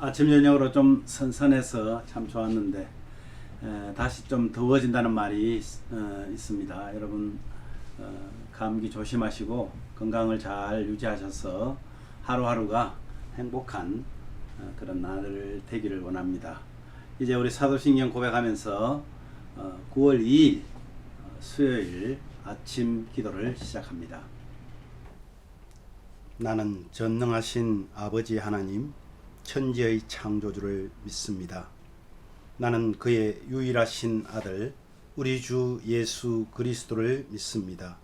아침 저녁으로 좀 선선해서 참 좋았는데 다시 좀 더워진다는 말이 있습니다. 여러분 감기 조심하시고 건강을 잘 유지하셔서 하루하루가 행복한 그런 날 되기를 원합니다. 이제 우리 사도신경 고백하면서 9월 2일 수요일 아침 기도를 시작합니다. 나는 전능하신 아버지 하나님 천지의 창조주를 믿습니다. 나는 그의 유일하신 아들 우리 주 예수 그리스도를 믿습니다.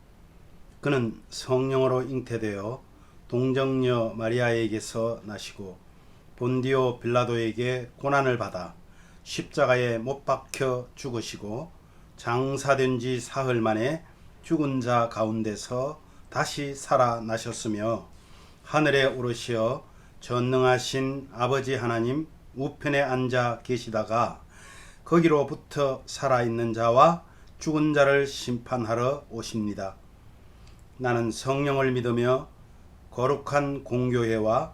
그는 성령으로 잉태되어 동정녀 마리아에게서 나시고 본디오 빌라도에게 고난을 받아 십자가에 못 박혀 죽으시고 장사된 지 사흘 만에 죽은 자 가운데서 다시 살아나셨으며 하늘에 오르시어 전능하신 아버지 하나님 우편에 앉아 계시다가 거기로부터 살아있는 자와 죽은 자를 심판하러 오십니다. 나는 성령을 믿으며 거룩한 공교회와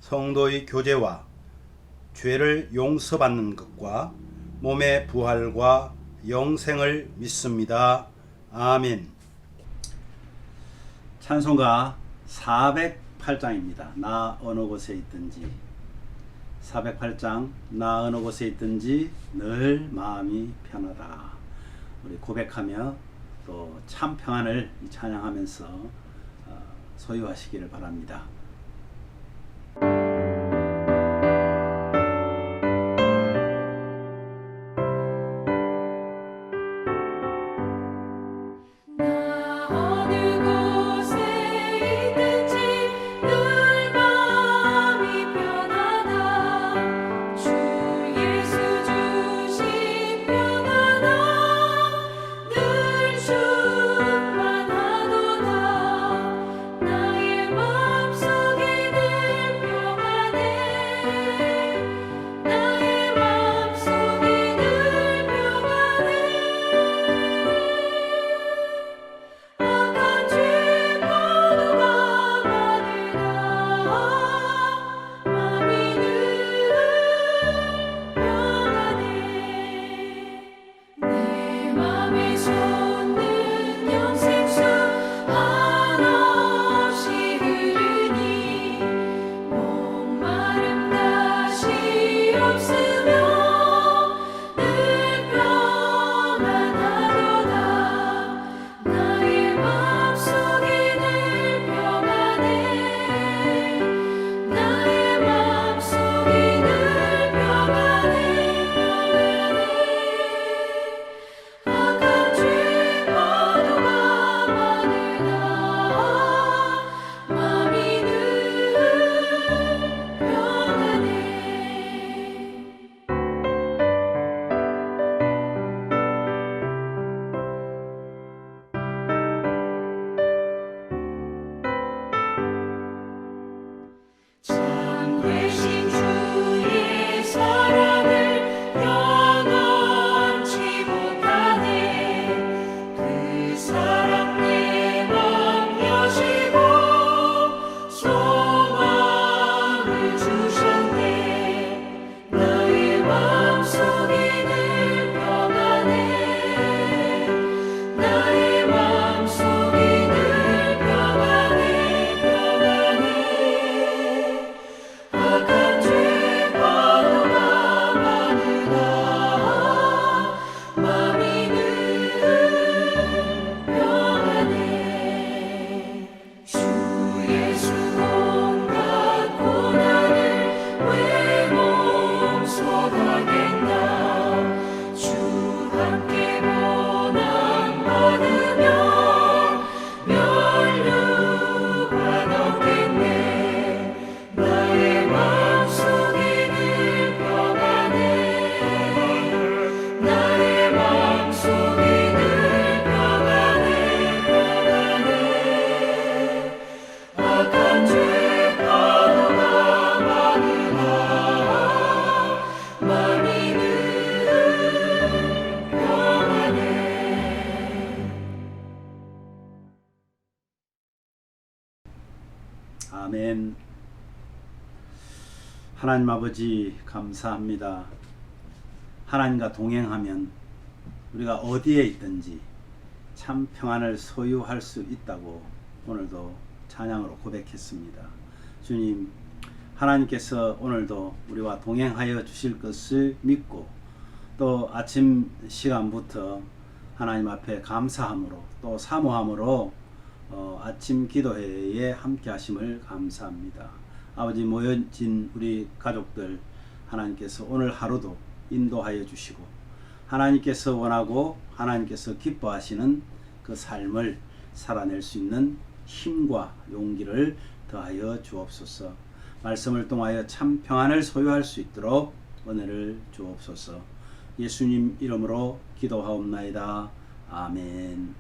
성도의 교제와 죄를 용서받는 것과 몸의 부활과 영생을 믿습니다. 아멘. 찬송가 408장입니다. 나 어느 곳에 있든지. 408장 나 어느 곳에 있든지 늘 마음이 편하다. 우리 고백하며 또 참 평안을 찬양하면서 소유하시기를 바랍니다. 하나님 아버지 감사합니다. 하나님과 동행하면 우리가 어디에 있든지 참 평안을 소유할 수 있다고 오늘도 찬양으로 고백했습니다. 주님, 하나님께서 오늘도 우리와 동행하여 주실 것을 믿고 또 아침 시간부터 하나님 앞에 감사함으로 또 사모함으로 아침 기도회에 함께 하심을 감사합니다. 아버지, 모여진 우리 가족들 하나님께서 오늘 하루도 인도하여 주시고 하나님께서 원하고 하나님께서 기뻐하시는 그 삶을 살아낼 수 있는 힘과 용기를 더하여 주옵소서. 말씀을 통하여 참 평안을 소유할 수 있도록 은혜를 주옵소서. 예수님 이름으로 기도하옵나이다. 아멘.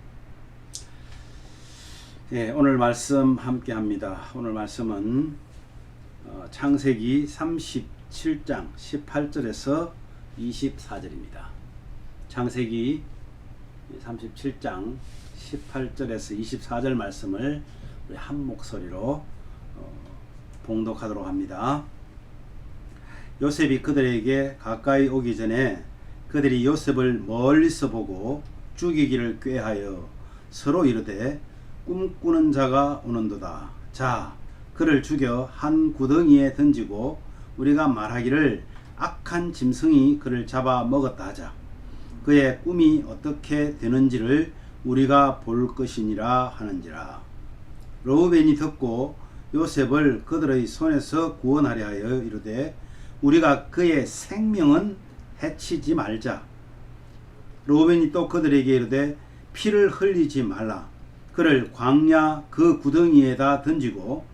네, 오늘 말씀 함께 합니다. 오늘 말씀은 창세기 37장 18절에서 24절입니다. 창세기 37장 18절에서 24절 말씀을 우리 한 목소리로 봉독하도록 합니다. 요셉이 그들에게 가까이 오기 전에 그들이 요셉을 멀리서 보고 죽이기를 꾀하여 서로 이르되 꿈꾸는 자가 오는도다. 자, 그를 죽여 한 구덩이에 던지고 우리가 말하기를 악한 짐승이 그를 잡아 먹었다 하자. 그의 꿈이 어떻게 되는지를 우리가 볼 것이니라 하는지라. 르우벤이 듣고 요셉을 그들의 손에서 구원하려 하여 이르되 우리가 그의 생명은 해치지 말자. 르우벤이 또 그들에게 이르되 피를 흘리지 말라. 그를 광야 그 구덩이에다 던지고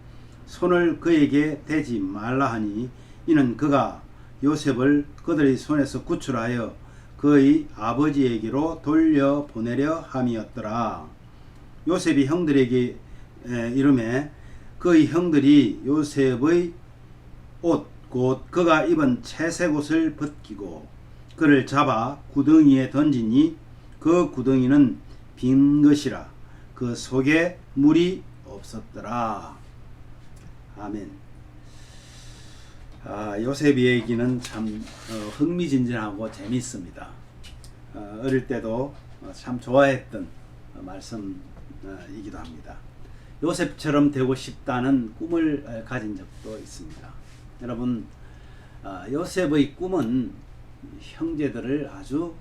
손을 그에게 대지 말라 하니 이는 그가 요셉을 그들의 손에서 구출하여 그의 아버지에게로 돌려보내려 함이었더라. 요셉이 형들에게 이르매 그의 형들이 요셉의 옷 곧 그가 입은 채색 옷을 벗기고 그를 잡아 구덩이에 던지니 그 구덩이는 빈 것이라. 그 속에 물이 없었더라. 아멘. 요셉 얘기는 참 흥미진진하고 재미있습니다. 어릴 때도 참 좋아했던 말씀이기도 합니다. 요셉처럼 되고 싶다는 꿈을 가진 적도 있습니다. 여러분, 요셉의 꿈은 형제들을 아주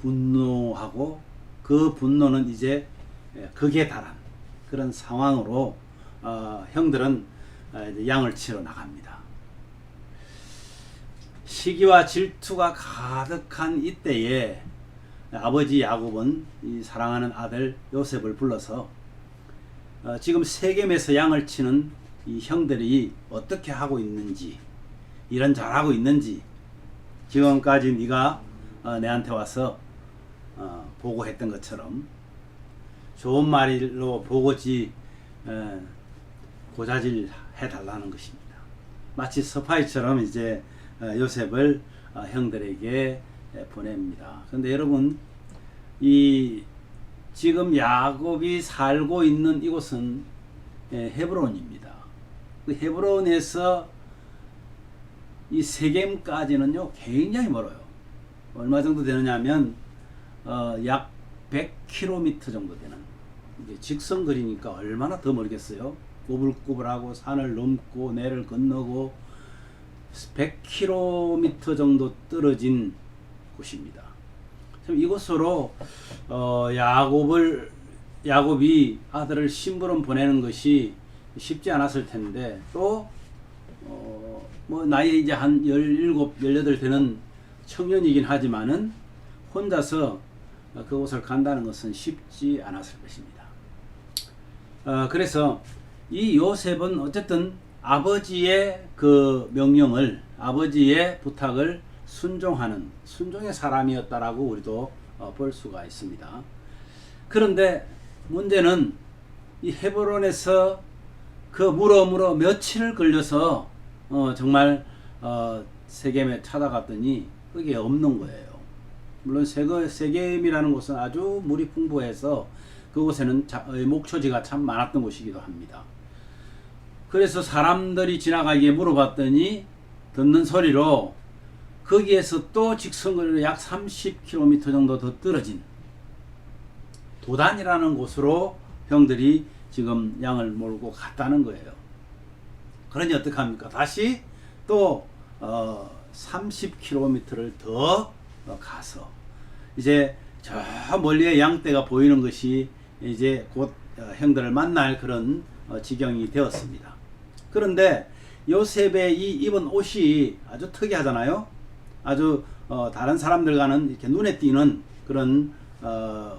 분노하고 그 분노는 이제 극에 달한 그런 상황으로 형들은 양을 치러 나갑니다. 시기와 질투가 가득한 이때에 아버지 야곱은 이 사랑하는 아들 요셉을 불러서 지금 세겜에서 양을 치는 이 형들이 어떻게 하고 있는지, 일은 잘하고 있는지 지금까지 네가 내한테 와서 보고했던 것처럼 좋은 말로 보고지 고자질 해달라는 것입니다. 마치 스파이처럼 이제 요셉을 형들에게 보냅니다. 그런데 여러분, 이 지금 야곱이 살고 있는 이곳은 헤브론입니다. 그 헤브론에서 이 세겜까지는요 굉장히 멀어요. 얼마 정도 되느냐면 약 100km 정도 되는, 이게 직선거리니까 얼마나 더 멀겠어요. 꼬불꼬불하고 산을 넘고 내를 건너고 100km 정도 떨어진 곳입니다. 이곳으로 야곱이 아들을 심부름 보내는 것이 쉽지 않았을 텐데 또 뭐 나이 이제 한 17, 18 되는 청년이긴 하지만은 혼자서 그곳을 간다는 것은 쉽지 않았을 것입니다. 그래서 이 요셉은 어쨌든 아버지의 그 명령을, 아버지의 부탁을 순종하는 순종의 사람이었다라고 우리도 볼 수가 있습니다. 그런데 문제는 이 헤브론에서 그 물어 며칠을 걸려서 정말 세겜에 찾아갔더니 그게 없는 거예요. 물론 세겜이라는 곳은 아주 물이 풍부해서 그곳에는 목초지가 참 많았던 곳이기도 합니다. 그래서 사람들이 지나가기에 물어봤더니 듣는 소리로 거기에서 또 직선거리로 약 30km 정도 더 떨어진 도단이라는 곳으로 형들이 지금 양을 몰고 갔다는 거예요. 그러니 어떡합니까? 다시 또 30km를 더 가서 이제 저 멀리에 양떼가 보이는 것이 이제 곧 형들을 만날 그런 지경이 되었습니다. 그런데 요셉의 이 입은 옷이 아주 특이하잖아요. 아주 다른 사람들과는 이렇게 눈에 띄는 그런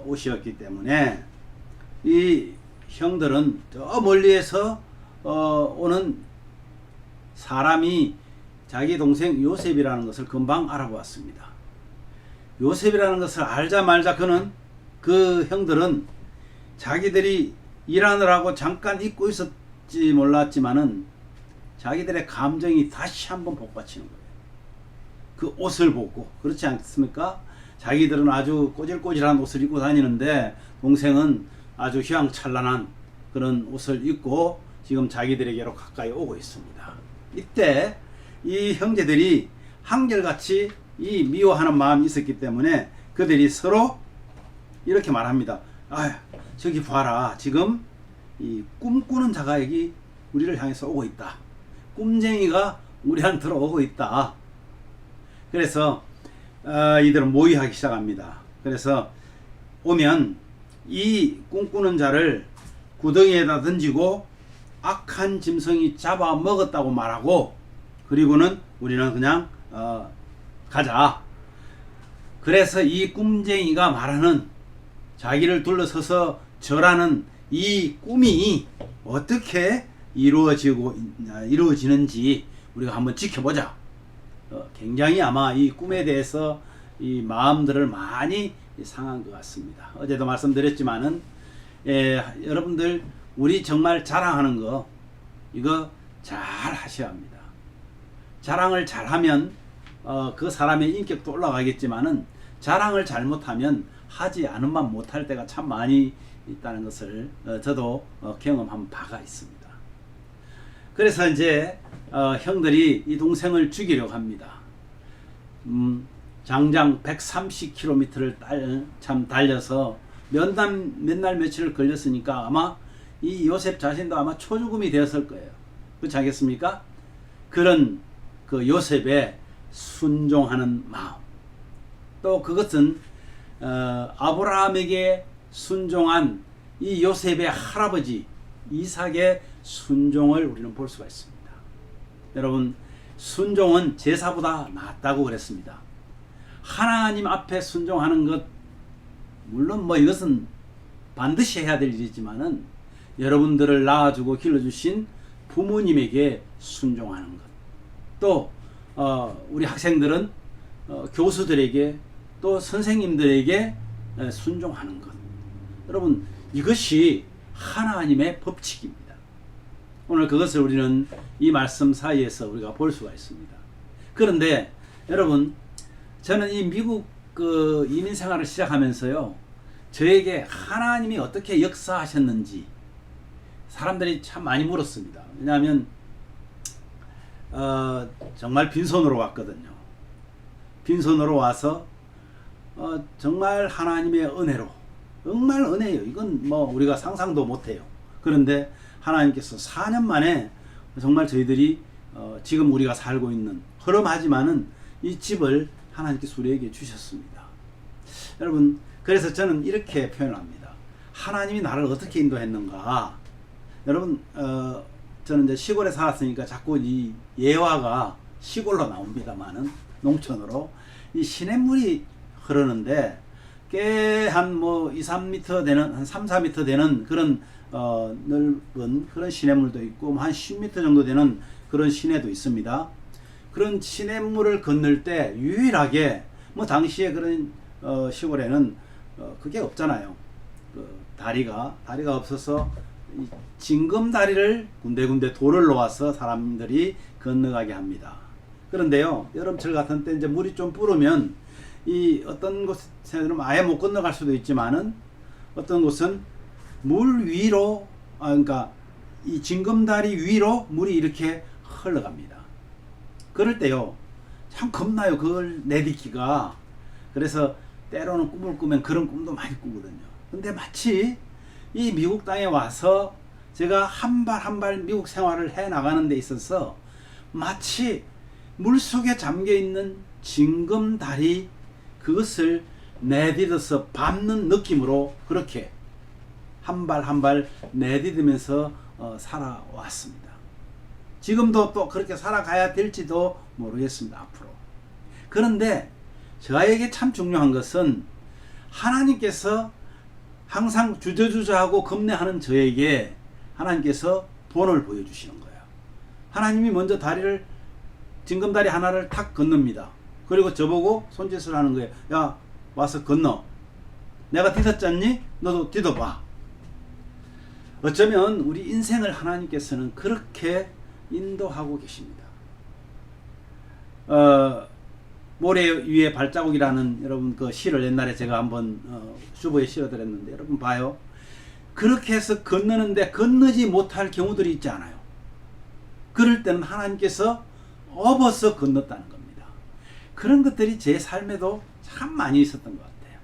옷이었기 때문에 이 형들은 저 멀리에서 오는 사람이 자기 동생 요셉이라는 것을 금방 알아보았습니다. 요셉이라는 것을 알자마자 그 형들은 자기들이 일하느라고 잠깐 잊고 있었지 몰랐지만은 자기들의 감정이 다시 한번 복받치는 거예요. 그 옷을 보고. 그렇지 않습니까? 자기들은 아주 꼬질꼬질한 옷을 입고 다니는데 동생은 아주 휘황찬란한 그런 옷을 입고 지금 자기들에게로 가까이 오고 있습니다. 이때 이 형제들이 한결같이 이 미워하는 마음이 있었기 때문에 그들이 서로 이렇게 말합니다. 아, 저기 봐라. 지금 이 꿈꾸는 자가 여기 우리를 향해서 오고 있다. 꿈쟁이가 우리한테로 오고 있다. 그래서 이들은 모의하기 시작합니다. 그래서 오면 이 꿈꾸는 자를 구덩이에다 던지고 악한 짐승이 잡아 먹었다고 말하고, 그리고는 우리는 그냥 가자. 그래서 이 꿈쟁이가 말하는 자기를 둘러서서 절하는 이 꿈이 어떻게 이루어지는지 우리가 한번 지켜보자. 굉장히 아마 이 꿈에 대해서 이 마음들을 많이 상한 것 같습니다. 어제도 말씀드렸지만은 여러분들 우리 정말 자랑하는 거 이거 잘 하셔야 합니다. 자랑을 잘하면 그 사람의 인격도 올라가겠지만은 자랑을 잘못하면 하지 않으면 못할 때가 참 많이 있다는 것을 저도 경험한 바가 있습니다. 그래서 이제 형들이 이 동생을 죽이려고 합니다. 장장 130km를 참 달려서 몇 날 며칠을 걸렸으니까 아마 이 요셉 자신도 아마 초죽음이 되었을 거예요. 그렇지 않겠습니까? 그런 그 요셉의 순종하는 마음, 또 그것은 아브라함에게 순종한 이 요셉의 할아버지 이삭의 순종을 우리는 볼 수가 있습니다. 여러분, 순종은 제사보다 낫다고 그랬습니다. 하나님 앞에 순종하는 것, 물론 뭐 이것은 반드시 해야 될 일이지만은 여러분들을 낳아주고 길러주신 부모님에게 순종하는 것, 또 우리 학생들은 교수들에게 또 선생님들에게 순종하는 것, 여러분 이것이 하나님의 법칙입니다. 오늘 그것을 우리는 이 말씀 사이에서 우리가 볼 수가 있습니다. 그런데 여러분, 저는 이 미국 그 이민 생활을 시작하면서요, 저에게 하나님이 어떻게 역사하셨는지 사람들이 참 많이 물었습니다. 왜냐하면 정말 빈손으로 왔거든요. 빈손으로 와서 정말 하나님의 은혜로, 정말 은혜예요. 이건 뭐 우리가 상상도 못해요. 그런데 하나님께서 4년 만에 정말 저희들이 지금 우리가 살고 있는 허름하지만은 이 집을 하나님께서 우리에게 주셨습니다. 여러분, 그래서 저는 이렇게 표현합니다. 하나님이 나를 어떻게 인도했는가. 여러분, 저는 이제 시골에 살았으니까 자꾸 이 예화가 시골로 나옵니다만은, 농촌으로 이 시냇물이 흐르는데 꽤 한 뭐 2-3m 되는, 한 3-4m 되는 그런 넓은 그런 시냇물도 있고, 한 10m 정도 되는 그런 시내도 있습니다. 그런 시냇물을 건널 때 유일하게 뭐 당시에 그런 시골에는 그게 없잖아요. 그 다리가 없어서 이 징검다리를 군데군데 돌을 놓아서 사람들이 건너가게 합니다. 그런데요, 여름철 같은 때 이제 물이 좀 불으면 이 어떤 곳에는 아예 못 건너갈 수도 있지만은 어떤 곳은 물 위로, 그러니까 이 징검다리 위로 물이 이렇게 흘러갑니다. 그럴 때요 참 겁나요 그걸 내딛기가. 그래서 때로는 꿈을 꾸면 그런 꿈도 많이 꾸거든요. 근데 마치 이 미국 땅에 와서 제가 한 발 한 발 미국 생활을 해 나가는 데 있어서 마치 물속에 잠겨있는 징검다리 그것을 내딛어서 밟는 느낌으로 그렇게 한 발 한 발 내딛으면서 살아왔습니다. 지금도 또 그렇게 살아가야 될지도 모르겠습니다. 앞으로. 그런데 저에게 참 중요한 것은 하나님께서 항상 주저주저하고 겁내하는 저에게 하나님께서 본을 보여주시는 거예요. 하나님이 먼저 다리를 징검다리 하나를 탁 건넙니다. 그리고 저보고 손짓을 하는 거예요. 야 와서 건너. 내가 디뎠잖니? 너도 디뎌봐. 어쩌면 우리 인생을 하나님께서는 그렇게 인도하고 계십니다. 모래 위에 발자국이라는 여러분 그 시를 옛날에 제가 한번 슈버에 실어드렸는데 여러분 봐요. 그렇게 해서 건너는데 건너지 못할 경우들이 있지 않아요. 그럴 때는 하나님께서 업어서 건넜다는 겁니다. 그런 것들이 제 삶에도 참 많이 있었던 것 같아요.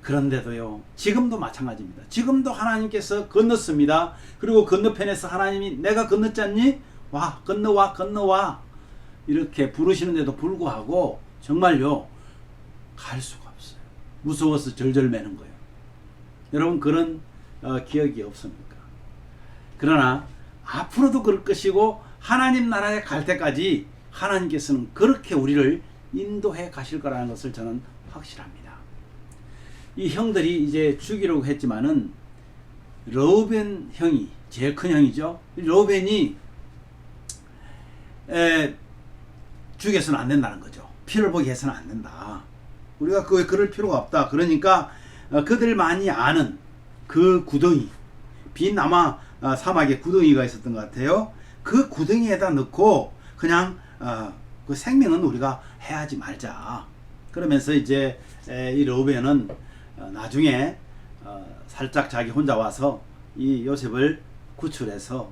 그런데도요 지금도 마찬가지입니다. 지금도 하나님께서 건넜습니다. 그리고 건너편에서 하나님이 내가 건넜지 않니? 와 건너와 건너와 이렇게 부르시는데도 불구하고 정말요 갈 수가 없어요. 무서워서 절절 매는 거예요. 여러분 그런 기억이 없습니까? 그러나 앞으로도 그럴 것이고 하나님 나라에 갈 때까지 하나님께서는 그렇게 우리를 인도해 가실 거라는 것을 저는 확실합니다. 이 형들이 이제 죽이려고 했지만은 르우벤 형이 제일 큰 형이죠. 르우벤이 죽여서는 안 된다는 거죠. 피를 보게 해서는 안 된다. 우리가 그럴 필요가 없다. 그러니까 그들만이 아는 그 구덩이, 빈 아마 사막에 구덩이가 있었던 것 같아요. 그 구덩이에다 넣고 그냥 그 생명은 우리가 해하지 말자. 그러면서 이제 이 르우벤은 나중에 살짝 자기 혼자 와서 이 요셉을 구출해서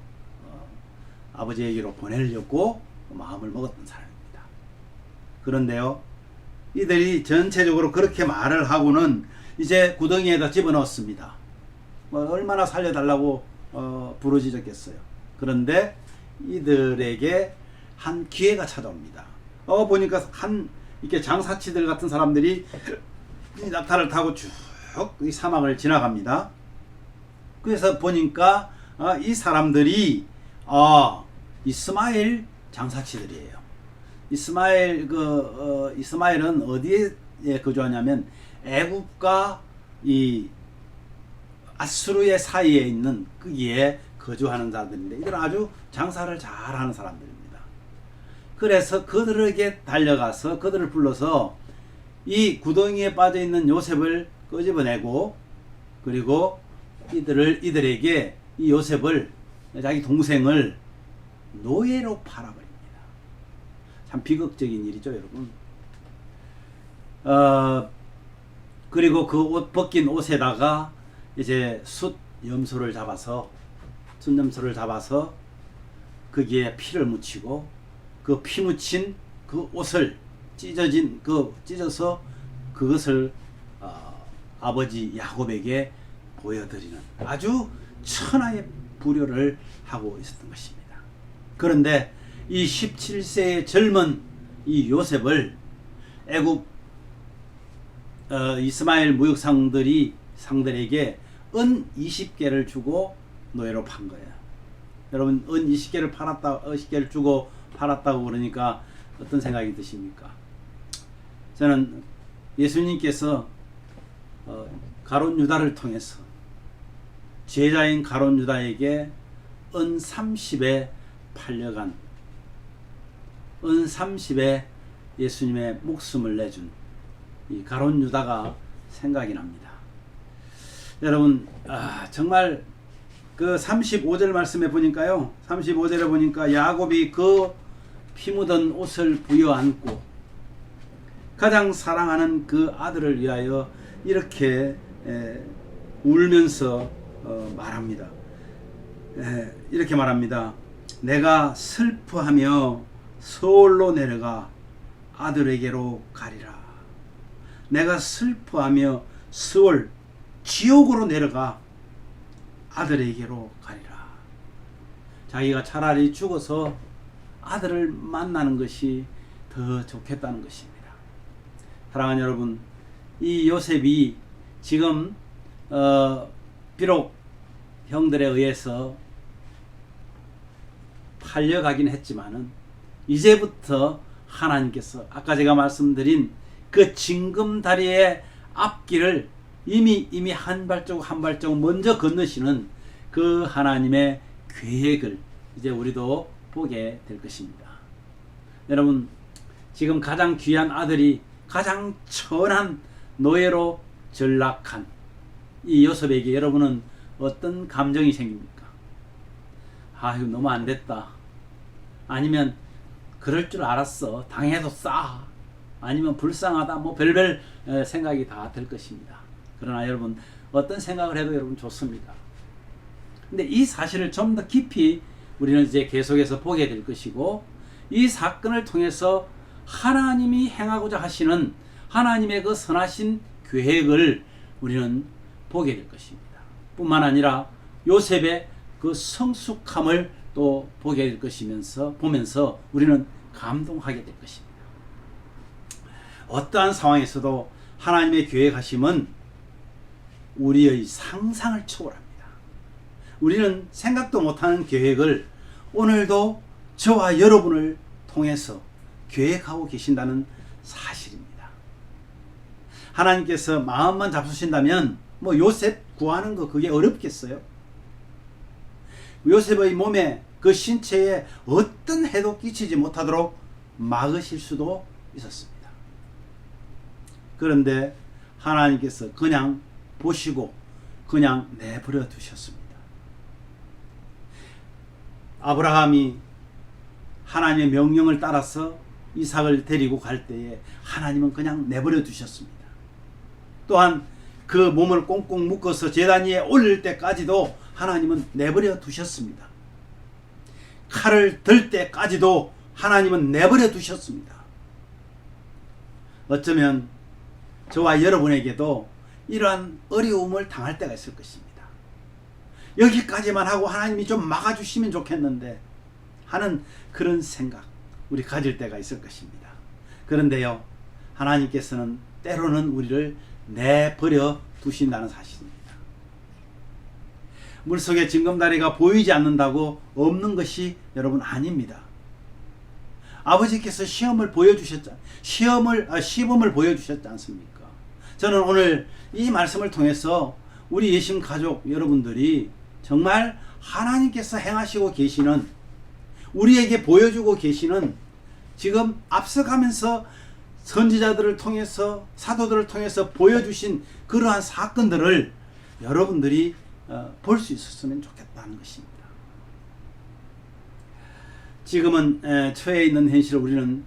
아버지에게로 보내려고 마음을 먹었던 사람입니다. 그런데요 이들이 전체적으로 그렇게 말을 하고는 이제 구덩이에다 집어넣었습니다. 얼마나 살려달라고 부르짖었겠어요. 그런데 이들에게 한 기회가 찾아옵니다. 보니까 이렇게 장사치들 같은 사람들이 이 낙타를 타고 쭉 이 사막을 지나갑니다. 그래서 보니까 이 사람들이 이스마엘 장사치들이에요. 이스마엘은 어디에 거주하냐면 애굽과 이 아수르의 사이에 있는 거기에 거주하는 자들인데 이들은 아주 장사를 잘하는 사람들입니다. 그래서 그들에게 달려가서 그들을 불러서 이 구덩이에 빠져 있는 요셉을 끄집어내고 그리고 이들에게 이 요셉을 자기 동생을 노예로 팔아버립니다. 참 비극적인 일이죠, 여러분. 그리고 그 벗긴 옷에다가 이제 숫염소를 잡아서 거기에 피를 묻히고 그 피 묻힌 그 옷을 찢어서 그것을 아버지 야곱에게 보여드리는 아주 천하의 불효를 하고 있었던 것입니다. 그런데 이 17세의 젊은 이 요셉을 애굽 이스마엘 무역상들에게 은 20개를 주고 노예로 판 거예요. 여러분 은 20개를 주고 팔았다고 그러니까 어떤 생각이 드십니까? 저는 예수님께서 가룟 유다를 통해서 제자인 가룟 유다에게 은 30에 팔려간 은 30에 예수님의 목숨을 내준 이 가룟 유다가 생각이 납니다. 여러분 정말 그 35절 말씀에 보니까요 35절에 보니까 야곱이 그 피 묻은 옷을 부여안고 가장 사랑하는 그 아들을 위하여 이렇게 울면서 말합니다. 이렇게 말합니다. 내가 슬퍼하며 서울로 내려가 아들에게로 가리라. 내가 슬퍼하며 서울 지옥으로 내려가 아들에게로 가리라. 자기가 차라리 죽어서 아들을 만나는 것이 더 좋겠다는 것입니다. 사랑하는 여러분, 이 요셉이 지금 비록 형들에 의해서 팔려가긴 했지만은 이제부터 하나님께서 아까 제가 말씀드린 그 징검다리의 앞길을 이미 한 발자국 한 발자국 먼저 건너시는 그 하나님의 계획을 이제 우리도 보게 될 것입니다. 여러분, 지금 가장 귀한 아들이 가장 천한 노예로 전락한 이 요셉에게 여러분은 어떤 감정이 생깁니까? 아, 이거 너무 안 됐다. 아니면 그럴 줄 알았어. 당해도 싸. 아니면 불쌍하다. 뭐 별별 생각이 다 들 것입니다. 그러나 여러분, 어떤 생각을 해도 여러분 좋습니다. 근데 이 사실을 좀 더 깊이 우리는 이제 계속해서 보게 될 것이고, 이 사건을 통해서 하나님이 행하고자 하시는 하나님의 그 선하신 계획을 우리는 보게 될 것입니다. 뿐만 아니라 요셉의 그 성숙함을 또 보게 될 것이면서 보면서 우리는 감동하게 될 것입니다. 어떠한 상황에서도 하나님의 계획하심은 우리의 상상을 초월합니다. 우리는 생각도 못하는 계획을 오늘도 저와 여러분을 통해서 계획하고 계신다는 사실입니다. 하나님께서 마음만 잡수신다면 뭐 요셉 구하는 거 그게 어렵겠어요? 요셉의 몸에 그 신체에 어떤 해도 끼치지 못하도록 막으실 수도 있었습니다. 그런데 하나님께서 그냥 보시고 그냥 내버려 두셨습니다. 아브라함이 하나님의 명령을 따라서 이삭을 데리고 갈 때에 하나님은 그냥 내버려 두셨습니다. 또한 그 몸을 꽁꽁 묶어서 제단 위에 올릴 때까지도 하나님은 내버려 두셨습니다. 칼을 들 때까지도 하나님은 내버려 두셨습니다. 어쩌면 저와 여러분에게도 이러한 어려움을 당할 때가 있을 것입니다. 여기까지만 하고 하나님이 좀 막아주시면 좋겠는데 하는 그런 생각 우리 가질 때가 있을 것입니다. 그런데요, 하나님께서는 때로는 우리를 내버려 두신다는 사실입니다. 물속에 징검다리가 보이지 않는다고 없는 것이 여러분 아닙니다. 아버지께서 시범을 보여주셨지 않습니까? 저는 오늘 이 말씀을 통해서 우리 예심 가족 여러분들이 정말 하나님께서 행하시고 계시는, 우리에게 보여주고 계시는, 지금 앞서가면서 선지자들을 통해서 사도들을 통해서 보여주신 그러한 사건들을 여러분들이 볼 수 있었으면 좋겠다는 것입니다. 지금은 처해 있는 현실을 우리는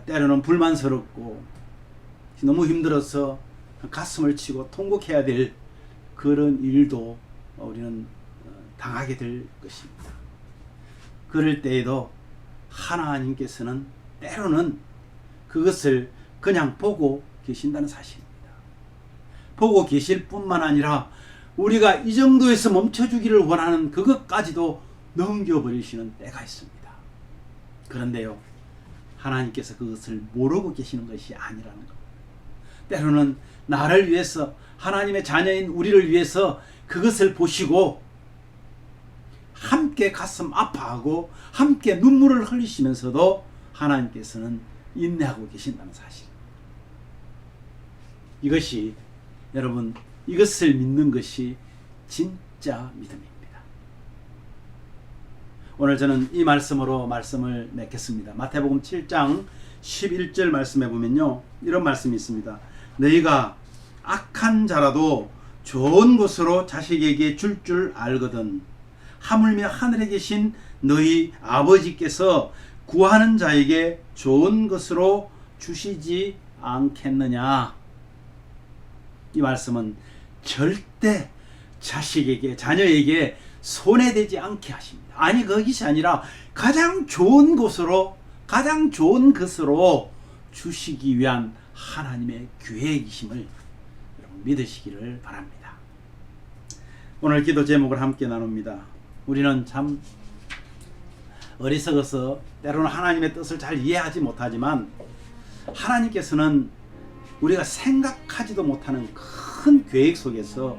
때로는 불만스럽고 너무 힘들어서 가슴을 치고 통곡해야 될 그런 일도 우리는 당하게 될 것입니다. 그럴 때에도 하나님께서는 때로는 그것을 그냥 보고 계신다는 사실입니다. 보고 계실 뿐만 아니라 우리가 이 정도에서 멈춰주기를 원하는 그것까지도 넘겨버리시는 때가 있습니다. 그런데요, 하나님께서 그것을 모르고 계시는 것이 아니라는 것. 때로는 나를 위해서, 하나님의 자녀인 우리를 위해서 그것을 보시고 함께 가슴 아파하고 함께 눈물을 흘리시면서도 하나님께서는 인내하고 계신다는 사실. 이것이 여러분, 이것을 믿는 것이 진짜 믿음입니다. 오늘 저는 이 말씀으로 말씀을 맺겠습니다. 마태복음 7장 11절 말씀해 보면요, 이런 말씀이 있습니다. 너희가 악한 자라도 좋은 것으로 자식에게 줄 알거든 하물며 하늘에 계신 너희 아버지께서 구하는 자에게 좋은 것으로 주시지 않겠느냐. 이 말씀은 절대 자식에게, 자녀에게 손해되지 않게 하십니다. 아니, 그것이 아니라 가장 좋은 곳으로, 가장 좋은 것으로 주시기 위한 하나님의 계획이심을 여러분 믿으시기를 바랍니다. 오늘 기도 제목을 함께 나눕니다. 우리는 참 어리석어서 때로는 하나님의 뜻을 잘 이해하지 못하지만 하나님께서는 우리가 생각하지도 못하는 큰 계획 속에서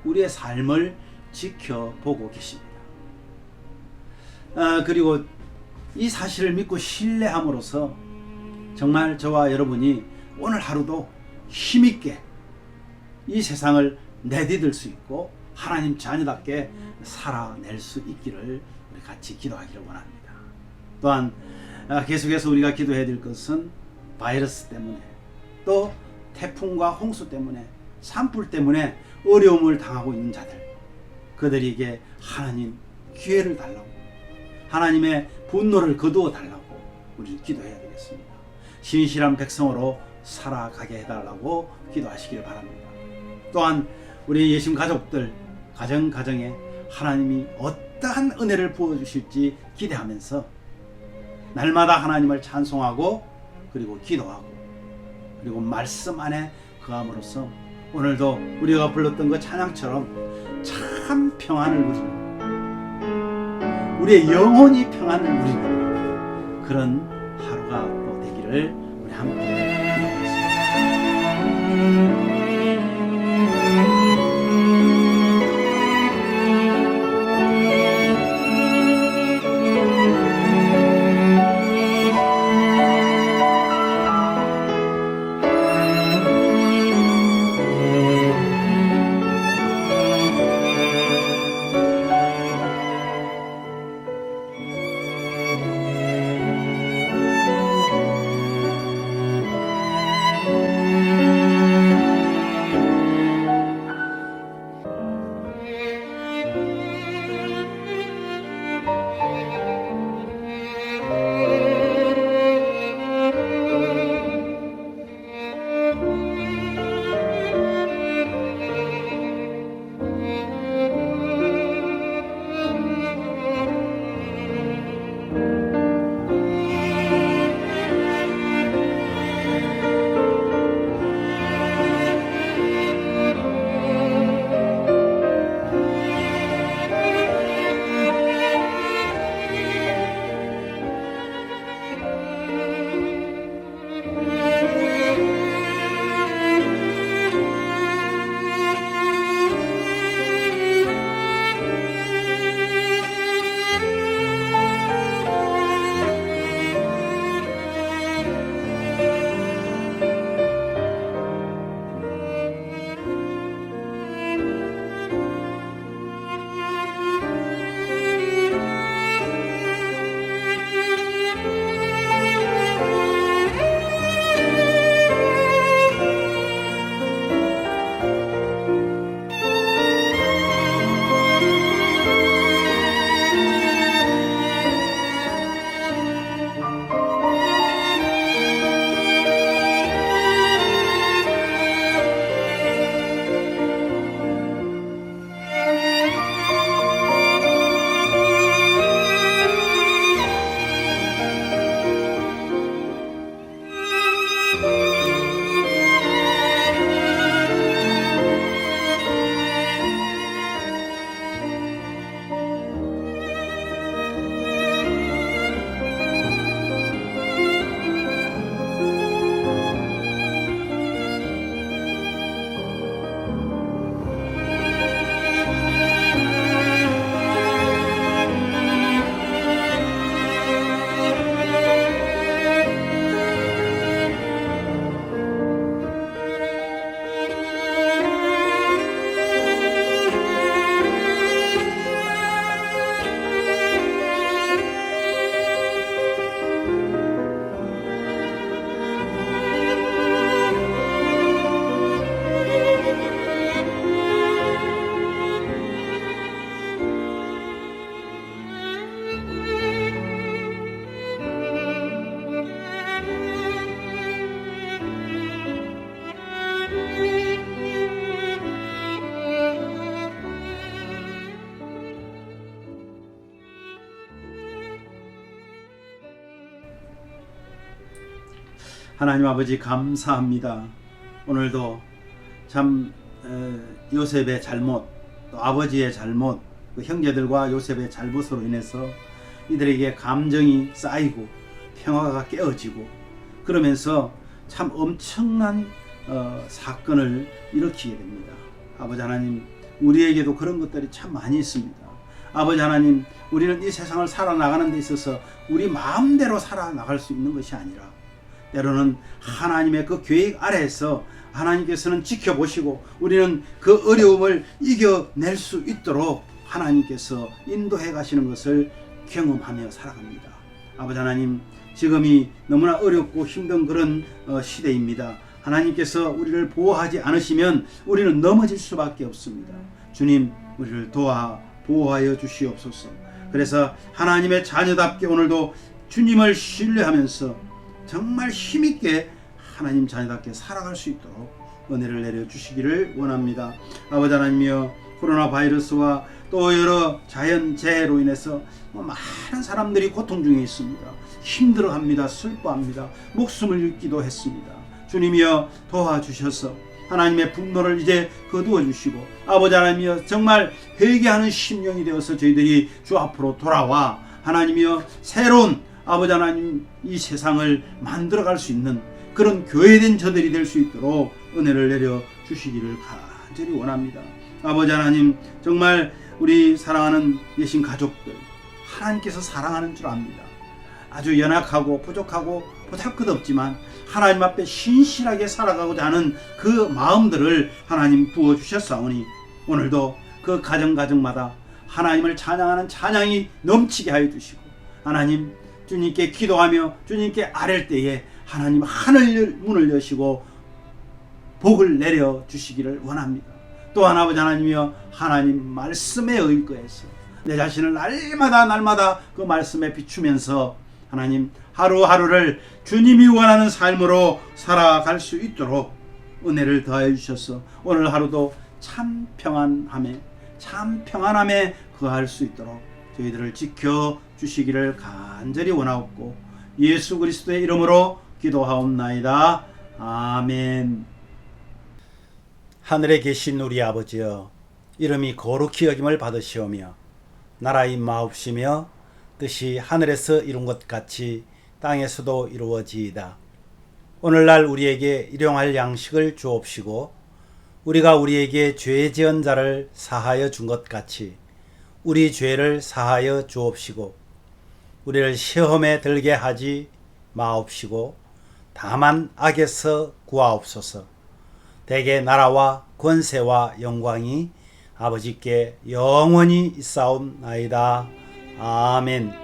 우리의 삶을 지켜보고 계십니다. 그리고 이 사실을 믿고 신뢰함으로써 정말 저와 여러분이 오늘 하루도 힘있게 이 세상을 내디딜 수 있고 하나님 자녀답게 살아낼 수 있기를 우리 같이 기도하기를 원합니다. 또한 계속해서 우리가 기도해야 될 것은 바이러스 때문에, 또 태풍과 홍수 때문에, 산불 때문에 어려움을 당하고 있는 자들, 그들에게 하나님 기회를 달라고, 하나님의 분노를 거두어 달라고 우리는 기도해야 되겠습니다. 신실한 백성으로 살아가게 해달라고 기도하시길 바랍니다. 또한 우리 예심 가족들 가정에 하나님이 어떠한 은혜를 부어주실지 기대하면서 날마다 하나님을 찬송하고 그리고 기도하고 그리고 말씀 안에 거함으로써 오늘도 우리가 불렀던 그 찬양처럼 참 평안을 누리는, 우리의 영혼이 평안을 누리는 그런 하루가 또 되기를 우리 함께 기도하겠습니다. 하나님 아버지 감사합니다. 오늘도 참 요셉의 잘못, 또 아버지의 잘못, 그 형제들과 요셉의 잘못으로 인해서 이들에게 감정이 쌓이고 평화가 깨어지고 그러면서 참 엄청난 사건을 일으키게 됩니다. 아버지 하나님, 우리에게도 그런 것들이 참 많이 있습니다. 아버지 하나님, 우리는 이 세상을 살아나가는 데 있어서 우리 마음대로 살아나갈 수 있는 것이 아니라 때로는 하나님의 그 계획 아래에서 하나님께서는 지켜보시고 우리는 그 어려움을 이겨낼 수 있도록 하나님께서 인도해 가시는 것을 경험하며 살아갑니다. 아버지 하나님, 지금이 너무나 어렵고 힘든 그런 시대입니다. 하나님께서 우리를 보호하지 않으시면 우리는 넘어질 수밖에 없습니다. 주님, 우리를 보호하여 주시옵소서. 그래서 하나님의 자녀답게 오늘도 주님을 신뢰하면서 정말 힘있게 하나님 자녀답게 살아갈 수 있도록 은혜를 내려주시기를 원합니다. 아버지 하나님이여, 코로나 바이러스와 또 여러 자연재해로 인해서 많은 사람들이 고통 중에 있습니다. 힘들어합니다. 슬퍼합니다. 목숨을 잃기도 했습니다. 주님이여 도와주셔서 하나님의 분노를 이제 거두어 주시고, 아버지 하나님이여 정말 회개하는 심령이 되어서 저희들이 주 앞으로 돌아와 하나님이여 새로운 아버지 하나님 이 세상을 만들어갈 수 있는 그런 교회된 저들이 될 수 있도록 은혜를 내려 주시기를 간절히 원합니다. 아버지 하나님, 정말 우리 사랑하는 예신 가족들, 하나님께서 사랑하는 줄 압니다. 아주 연약하고 부족하고 보잘것없지만 하나님 앞에 신실하게 살아가고자 하는 그 마음들을 하나님 부어주셨사오니 오늘도 그 가정마다 하나님을 찬양하는 찬양이 넘치게 하여 주시고, 하나님 주님께 기도하며 주님께 아랠 때에 하나님 하늘 문을 여시고 복을 내려 주시기를 원합니다. 또한 아버지 하나님이여, 하나님 말씀에 의거해서 내 자신을 날마다 그 말씀에 비추면서 하나님 하루하루를 주님이 원하는 삶으로 살아갈 수 있도록 은혜를 더하여 주셔서 오늘 하루도 참 평안함에 거할 수 있도록 저희들을 지켜 주시기를 간절히 원하옵고 예수 그리스도의 이름으로 기도하옵나이다. 아멘. 하늘에 계신 우리 아버지여, 이름이 거룩히 여김을 받으시오며 나라 임하옵시며 뜻이 하늘에서 이룬 것 같이 땅에서도 이루어지이다. 오늘날 우리에게 일용할 양식을 주옵시고 우리가 우리에게 죄 지은 자를 사하여 준 것 같이 우리 죄를 사하여 주옵시고 우리를 시험에 들게 하지 마옵시고 다만 악에서 구하옵소서. 대개 나라와 권세와 영광이 아버지께 영원히 있사옵나이다. 아멘.